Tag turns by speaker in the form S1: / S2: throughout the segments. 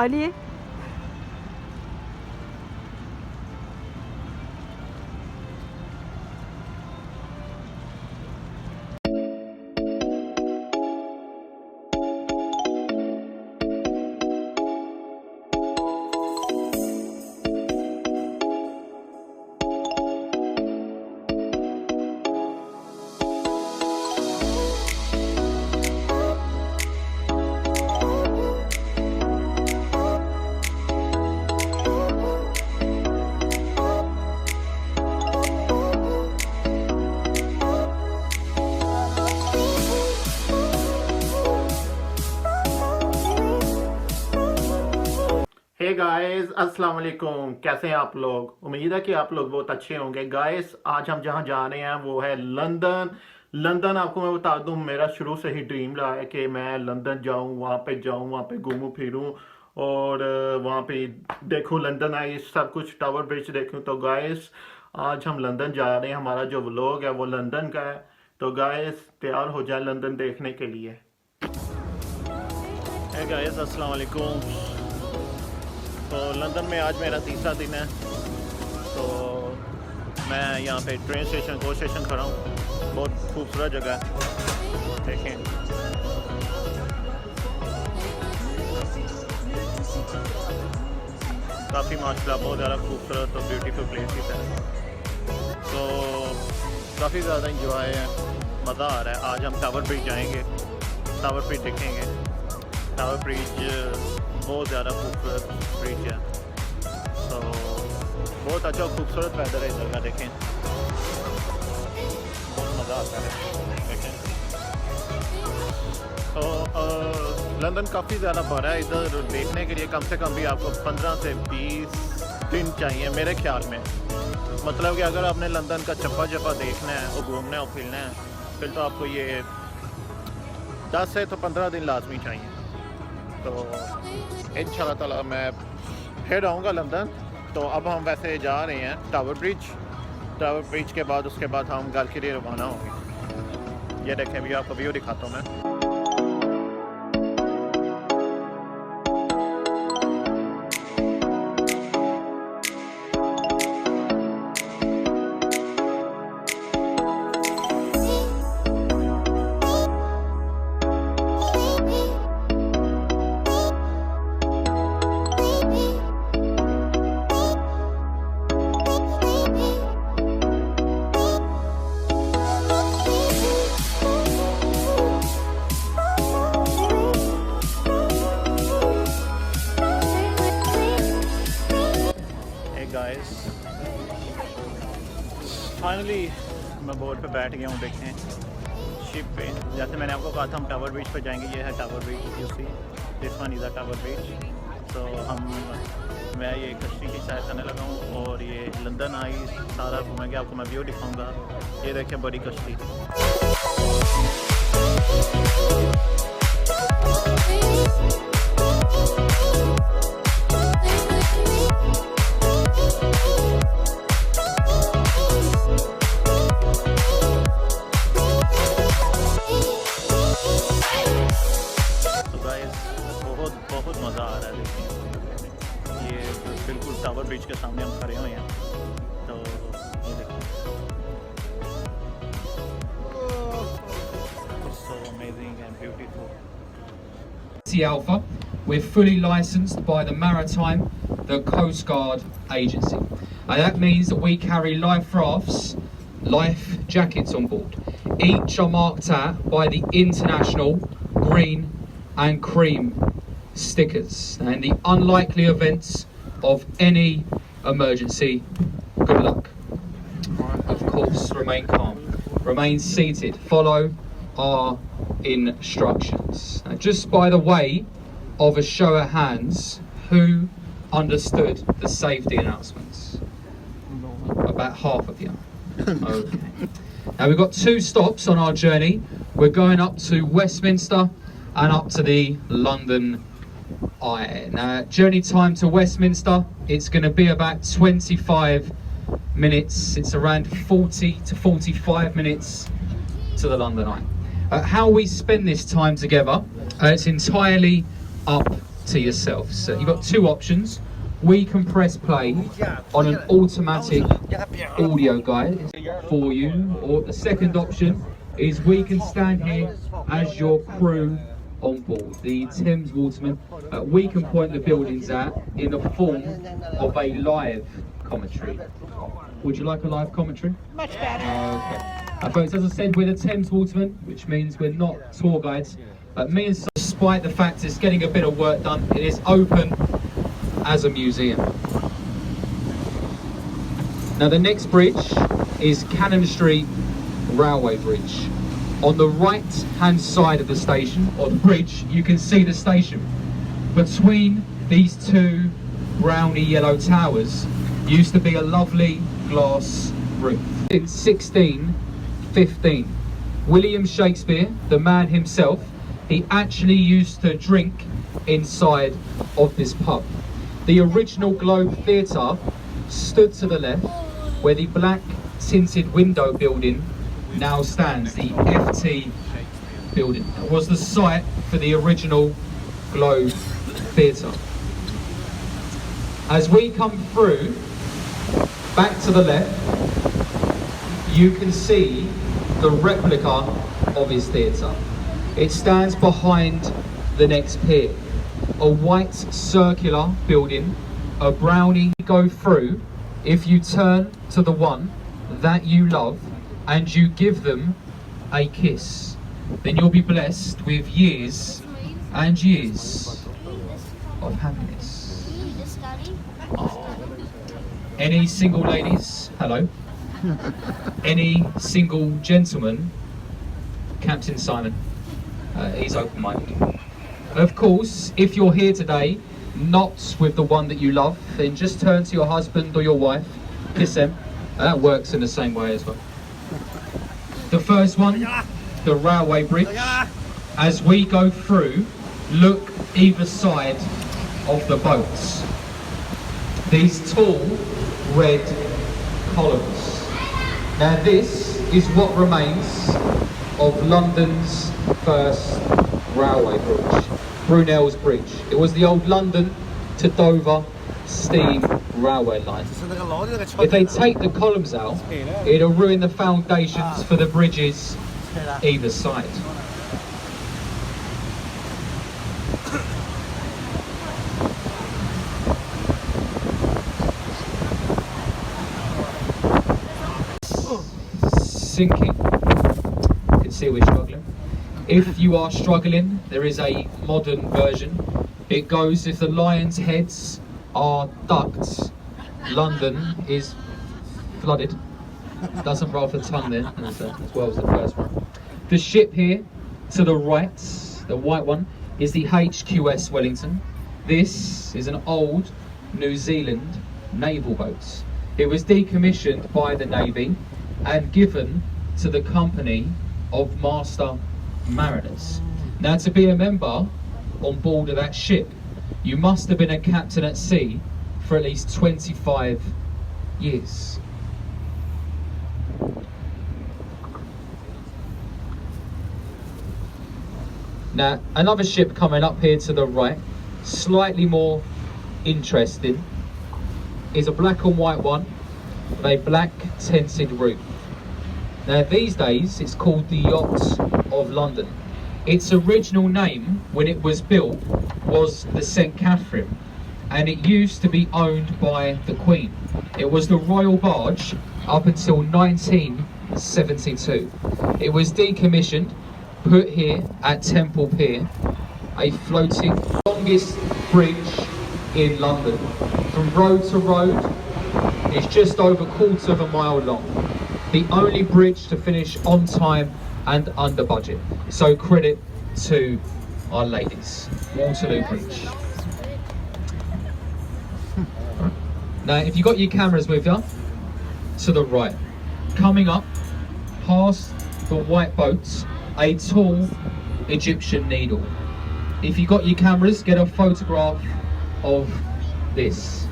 S1: Ali.
S2: Hey guys अस्सलाम वालेकुम, कैसे हैं आप लोग। उम्मीद है कि आप लोग बहुत अच्छे होंगे। गाइस आज हम जहां जा रहे हैं वो है लंदन। लंदन आपको मैं बता दूं, मेरा शुरू से ही ड्रीम रहा है कि मैं लंदन जाऊं, वहां पे घूमूं फिरूं और वहां पे देखूं लंदन आई सब कुछ, टावर ब्रिज देखूं। तो गाइस आज हम लंदन जा रहे हैं, हमारा जो व्लॉग है वो लंदन का है। तो गाइस तैयार हो जाए लंदन देखने के लिए। हे गाइस अस्सलाम वालेकुम। तो लंदन में आज मेरा तीसरा दिन है। तो मैं यहाँ पे ट्रेन स्टेशन गो स्टेशन खड़ा हूँ। बहुत खूबसूरत जगह है, देखें। काफ़ी माशाल्लाह बहुत ज़्यादा खूबसूरत और ब्यूटीफुल प्लेसेस है। तो काफ़ी ज़्यादा इंजॉय है, मज़ा आ रहा है। आज हम टावर ब्रिज जाएंगे, टावर ब्रिज देखेंगे। टावर ब्रिज बहुत ज़्यादा खूबसूरत ब्रिज है। तो बहुत अच्छा खूबसूरत वेदर है इधर का, देखें बहुत मज़ा आता है, देखें। तो लंदन काफ़ी ज़्यादा बड़ा है, इधर देखने के लिए कम से कम भी आपको 15 से 20 दिन चाहिए मेरे ख्याल में। मतलब कि अगर आपने लंदन का चप्पा चप्पा देखना है और घूमना है और फिरना है, फिर तो आपको ये 10 से तो 15 दिन लाजमी चाहिए। तो इंशाल्लाह ताला मैं फिर आऊँगा लंदन। तो अब हम वैसे जा रहे हैं टावर ब्रिज के बाद उसके बाद हम घर के लिए रवाना होंगे। ये देखें, भी आपको व्यू दिखाता हूँ मैं। फाइनली मैं बोट पे बैठ गया हूँ, देखें शिप पे। जैसे मैंने आपको कहा था हम टावर ब्रिज पे जाएंगे। ये है tower bridge, you see this one is a tower bridge. तो मैं ये कश्ती की सैर करने लगा हूँ और ये लंदन आई सारा घूमेंगे, आपको मैं व्यू दिखाऊंगा। ये देखें बड़ी कश्ती। बहुत मज़ा आ रहा है, देखिए ये बिल्कुल टावर ब्रिज के सामने हम खड़े हुए हैं। तो ये देखिए so amazing and beautiful.
S3: Alpha, we're fully licensed by the Maritime, the Coast Guard Agency. And that means that we carry life rafts, life jackets on board. Each are marked out by the international green and cream stickers. And in the unlikely events of any emergency, good luck. Of course, remain calm, remain seated, follow our instructions. Now, just by the way of a show of hands, who understood the safety announcements? About half of you. Okay. Now we've got 2 stops on our journey. We're going up to Westminster and up to the London Eye. Now journey time to Westminster, it's going to be about 25 minutes. It's around 40 to 45 minutes to the London Eye. How we spend this time together, it's entirely up to yourself. So you've got two options. We can press play on an automatic audio guide for you, or the second option is we can stand here as your crew on board, the Thames Watermen. We can point the buildings out in the form of a live commentary. Would you like a live commentary?
S1: Much better.
S3: Okay. Folks, as I said, we're the Thames Watermen, which means we're not tour guides. Me and despite the fact it's getting a bit of work done, it is open as a museum. Now the next bridge is Cannon Street Railway Bridge. On the right hand side of the station, or the bridge, you can see the station. Between these two browny yellow towers used to be a lovely glass roof. In 1615, William Shakespeare, the man himself, he actually used to drink inside of this pub. The original Globe Theatre stood to the left, where the black tinted window building now stands, the FT building. It was the site for the original Globe Theatre. As we come through, back to the left, you can see the replica of his theatre. It stands behind the next pier. A white circular building, a brownie go through. If you turn to the one that you love and you give them a kiss, then you'll be blessed with years and years of happiness. Oh. Any single ladies? Hello. Any single gentleman? Captain Simon. He's open-minded. Of course, if you're here today, not with the one that you love, then just turn to your husband or your wife, kiss them. That works in the same way as well. The first one, the railway bridge. As we go through, look either side of the boats. These tall red columns. Now this is what remains of London's first railway bridge, Brunel's Bridge. It was the old London to Dover steam railway line. If they take the columns out, it'll ruin the foundations for the bridges either side. Sinking. You can see we're struggling. If you are struggling, there is a modern version. It goes, if the lions' heads are ducked, London is flooded. Doesn't roll off the tongue there, as well as the first one. The ship here to the right, the white one, is the HQS Wellington. This is an old New Zealand naval boat. It was decommissioned by the Navy and given to the company of master mariners. Now, to be a member on board of that ship, you must have been a captain at sea for at least 25 years. Now, another ship coming up here to the right, slightly more interesting, is a black and white one with a black tinted roof. Now these days it's called the Yacht of London. Its original name when it was built was the St. Catherine, and it used to be owned by the Queen. It was the royal barge up until 1972. It was decommissioned, put here at Temple Pier, a floating longest bridge in London. From road to road, it's just over a quarter of a mile long. The only bridge to finish on time and under budget. So credit to our ladies. Waterloo Bridge. Now, if you've got your cameras with you, to the right, coming up past the white boats, a tall Egyptian needle. If you've got your cameras, get a photograph of this.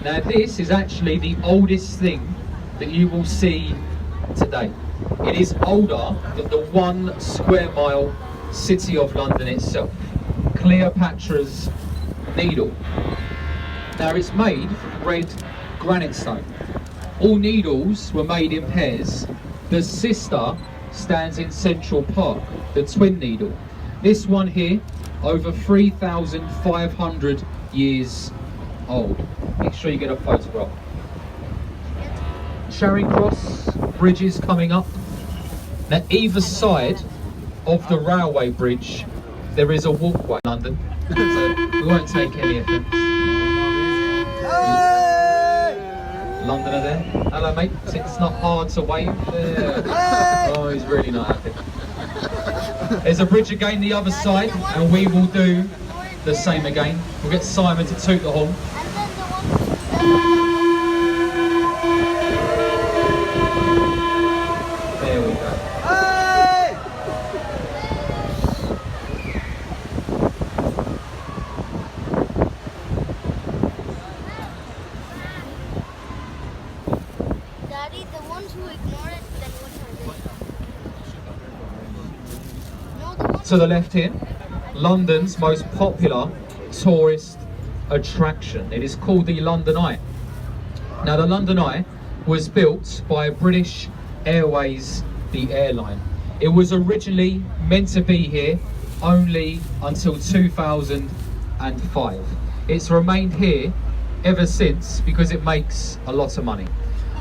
S3: Now, this is actually the oldest thing that you will see today. It is older than the 1 square mile city of London itself. Cleopatra's needle. Now it's made from red granite stone. All needles were made in pairs. The sister stands in Central Park, the twin needle. This one here, over 3,500 years old. Make sure you get a photograph. Charing Cross bridges coming up. Now either side of the railway bridge there is a walkway in London, so we won't take any offence. Londoner there. Hello mate, it's not hard to wave. Oh, he's really not happy. There's a bridge again the other side, and we will do the same again. We'll get Simon to toot the horn. There we go.
S1: Daddy, the ones who ignore it, then what are they? No, the ones
S3: To the left here, London's most popular tourist attraction. It is called the London Eye. Now the London Eye was built by British Airways, the airline. It was originally meant to be here only until 2005. It's remained here ever since because it makes a lot of money.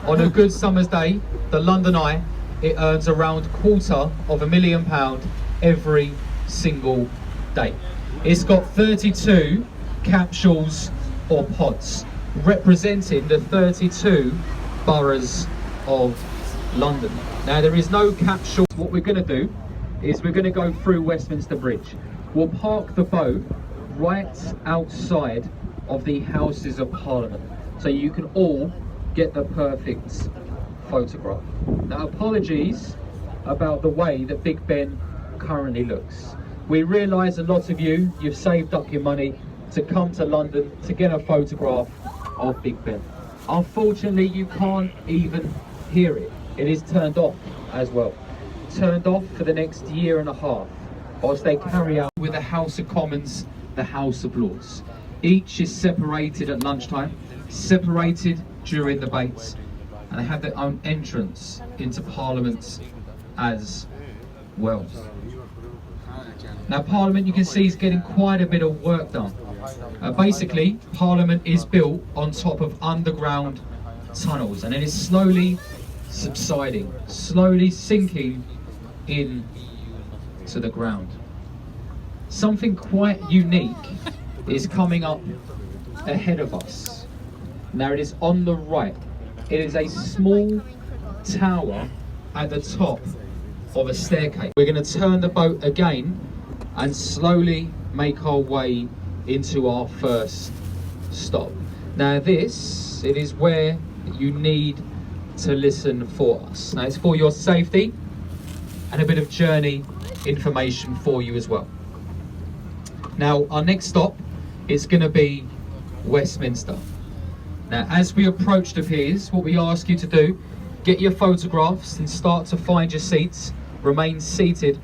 S3: On a good summer's day, the London Eye, it earns around £250,000 every single day. It's got 32 capsules or pods representing the 32 boroughs of London. Now there is no capsule. What we're going to do is we're going to go through Westminster Bridge. We'll park the boat right outside of the Houses of Parliament so you can all get the perfect photograph. Now apologies about the way that Big Ben currently looks. We realise a lot of you've saved up your money to come to London to get a photograph of Big Ben. Unfortunately you can't even hear it. It is turned off as well. Turned off for the next year and a half whilst they carry out with the House of Commons, the House of Lords. Each is separated at lunchtime, separated during debates, and they have their own entrance into Parliament as well. Now Parliament, you can see, is getting quite a bit of work done. Basically, Parliament is built on top of underground tunnels, and it is slowly subsiding, slowly sinking in to the ground. Something quite unique is coming up ahead of us. Now it is on the right. It is a small tower at the top of a staircase. We're going to turn the boat again and slowly make our way into our first stop. Now this, it is where you need to listen for us. Now it's for your safety and a bit of journey information for you as well. Now our next stop is going to be Westminster. Now as we approach the piers, what we ask you to do, get your photographs and start to find your seats. Remain seated.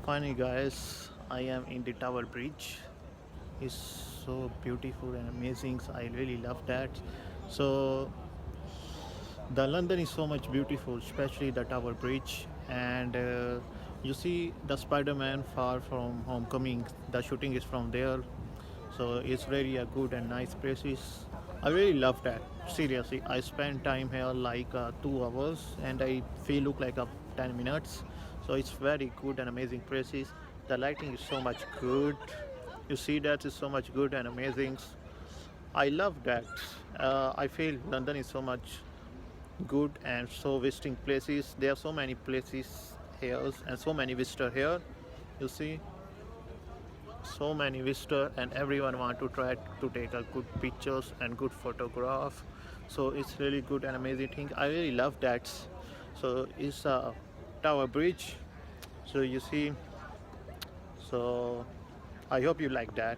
S2: Finally guys, I am in the Tower Bridge. It's so beautiful and amazing, so I really love that. So the London is so much beautiful, especially the Tower Bridge. And you see the Spider-Man Far From Homecoming, the shooting is from there. So it's really a good and nice places. I really love that. Seriously, I spent time here like 2 hours, and I feel look like 10 minutes. So it's very good and amazing places. The lighting is so much good. You see that is so much good and amazing. I love that. I feel London is so much good and so visiting places. There are so many places here and so many visitors here. You see, so many visitors and everyone want to try to take a good pictures and good photograph. So it's really good and amazing thing. I really love that. So it's a Tower Bridge. So you see. So I hope you like that.